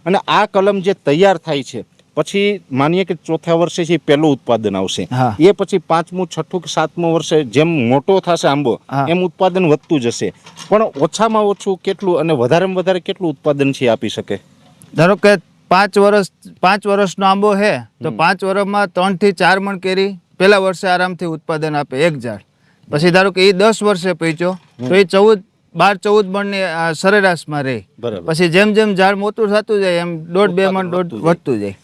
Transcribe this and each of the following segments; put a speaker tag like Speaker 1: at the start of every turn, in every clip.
Speaker 1: અને આ કલમ જે તૈયાર થાય છે પછી માનીએ કે ચોથા વર્ષે છે પહેલું ઉત્પાદન આવશે, એ પછી 5મું 6ઠું કે 7મું વર્ષે જેમ મોટો થશે આંબો એમ ઉત્પાદન વધતું જશે, પણ ઓછામાં ઓછું કેટલું અને વધારેમાં વધારે કેટલું ઉત્પાદન છે આપી શકે?
Speaker 2: ધારો કે 5 વર્ષનો આંબો છે તો 5 વર્ષમાં 3 થી 4 મણ કેરી પહેલા વર્ષે આરામથી ઉત્પાદન આપે એક ઝાડ. પછી ધારો કે એ 10 વર્ષે પહોંચ્યો તો એ 12-14 મણની સરેરાશમાં રહે. પછી જેમ જેમ ઝાડ મોટું થતું જાય એમ 1.5-2 મણ વધતું જાય.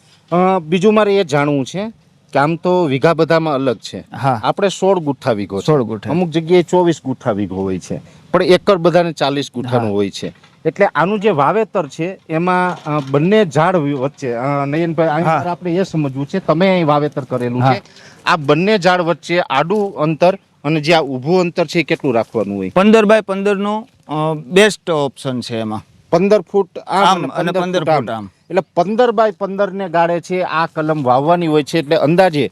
Speaker 1: બીજું મારે એ જાણવું છે કે આમ તો વીઘા બધામાં અલગ છે. આપણે 16 ગુઠ્ઠા વીઘો,
Speaker 2: 16 ગુઠ્ઠા,
Speaker 1: અમુક જગ્યાએ 24 ગુઠ્ઠા વીઘો હોય છે, પણ એકર બધાને 40 ગુઠ્ઠાનું હોય છે. એટલે આનું જે વાવેતર છે એમાં બંને ઝાડ વચ્ચે નયનભાઈ આપણે એ સમજવું છે, તમે અહીં વાવેતર કરેલું છે, આ બંને ઝાડ વચ્ચે આડું અંતર અને જે આ ઊભું અંતર છે એ કેટલું રાખવાનું હોય?
Speaker 2: 15x15 નું બેસ્ટ ઓપ્શન છે. એમાં
Speaker 1: 15 ફૂટ આમ
Speaker 2: અને 15 ફૂટ આમ,
Speaker 1: એટલે 15x15 ને ગાળે છે આ કલમ વાવવાની હોય છે. એટલે અંદાજે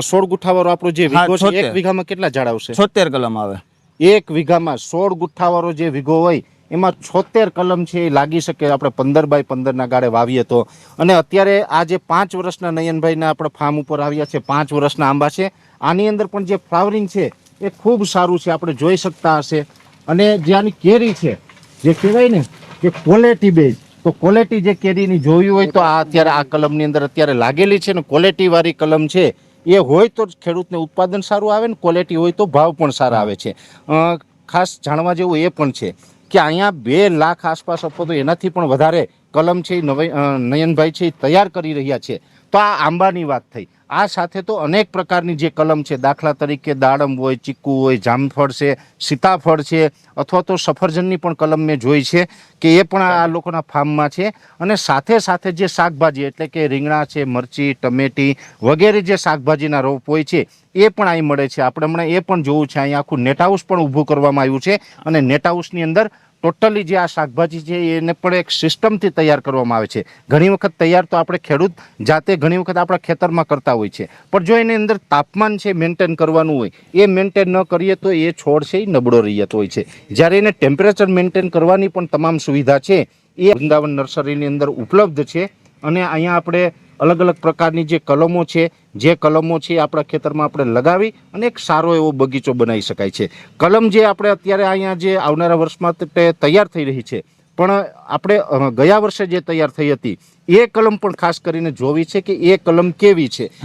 Speaker 1: 16 ગુઠ્ઠાવાળો આપણો જે વીઘો છે, એક વીઘામાં કેટલા ઝાડ આવશે?
Speaker 2: 76 કલમ આવે.
Speaker 1: એક વીઘામાં 16 ગુઠ્ઠાવાળો જે વીઘો હોય એમાં 76 કલમ છે એ લાગી શકે આપણે 15x15 ના ગાળે વાવીએ તો. અને અત્યારે આ જે 5 વર્ષના નયનભાઈના આપણે ફાર્મ ઉપર આવ્યા છે, 5 વર્ષના આંબા છે, આની અંદર પણ જે ફ્લાવરિંગ છે એ ખૂબ સારું છે, આપણે જોઈ શકતા હશે. અને જે આની કેરી છે જે કહેવાય ને કે ક્વોલિટી બેઝ, તો ક્વોલિટી જે કેરીની જોવી હોય તો આ અત્યારે આ કલમની અંદર અત્યારે લાગેલી છે ને ક્વોલિટી વાળી કલમ છે એ હોય તો જ ખેડૂતને ઉત્પાદન સારું આવે ને ક્વોલિટી હોય તો ભાવ પણ સારા આવે છે. ખાસ જાણવા જેવું એ પણ છે કે અહીંયા 2 લાખ આસપાસ અથવા તો એનાથી પણ વધારે કલમ છે નયનભાઈ છે એ તૈયાર કરી રહ્યા છે. તો આ આંબાની વાત થઈ, આ સાથે તો અનેક પ્રકારની જે કલમ છે, દાખલા તરીકે દાડમ હોય, ચીકુ હોય, જામફળ છે, સીતાફળ છે, અથવા તો સફરજનની પણ કલમ મેં જોઈ છે કે એ પણ આ લોકોના ફાર્મમાં છે. અને સાથે સાથે જે શાકભાજી એટલે કે રીંગણા છે, મરચી, ટમેટી વગેરે જે શાકભાજીના રોપ હોય છે એ પણ અહીં મળે છે. આપણે હમણાં એ પણ જોવું છે, અહીંયા આખું નેટ હાઉસ પણ ઊભું કરવામાં આવ્યું છે અને નેટ હાઉસની અંદર ટોટલી જે આ શાકભાજી છે એને પણ એક સિસ્ટમથી તૈયાર કરવામાં આવે છે. ઘણી વખત તૈયાર તો આપણે ખેડૂત જાતે ઘણી વખત આપણા ખેતરમાં કરતા હોય છે, પણ જો એની અંદર તાપમાન છે મેન્ટેન કરવાનું હોય, એ મેન્ટેન ન કરીએ તો એ છોડ છે એ નબળો રહી જતો હોય છે. જ્યારે એને ટેમ્પરેચર મેન્ટેન કરવાની પણ તમામ સુવિધા છે એ વૃંદાવન નર્સરીની અંદર ઉપલબ્ધ છે. અને અહીંયા આપણે અલગ અલગ પ્રકારની જે કલમો છે આપણા ખેતરમાં આપણે લગાવી અને એક સારો એવો બગીચો બનાવી શકાય છે. કલમ જે આપણે અત્યારે અહીંયા જે આવનારા વર્ષમાં તૈયાર થઈ રહી છે, પણ આપણે ગયા વર્ષે જે તૈયાર થઈ હતી એ કલમ પણ ખાસ કરીને જોવી છે કે એ કલમ કેવી છે.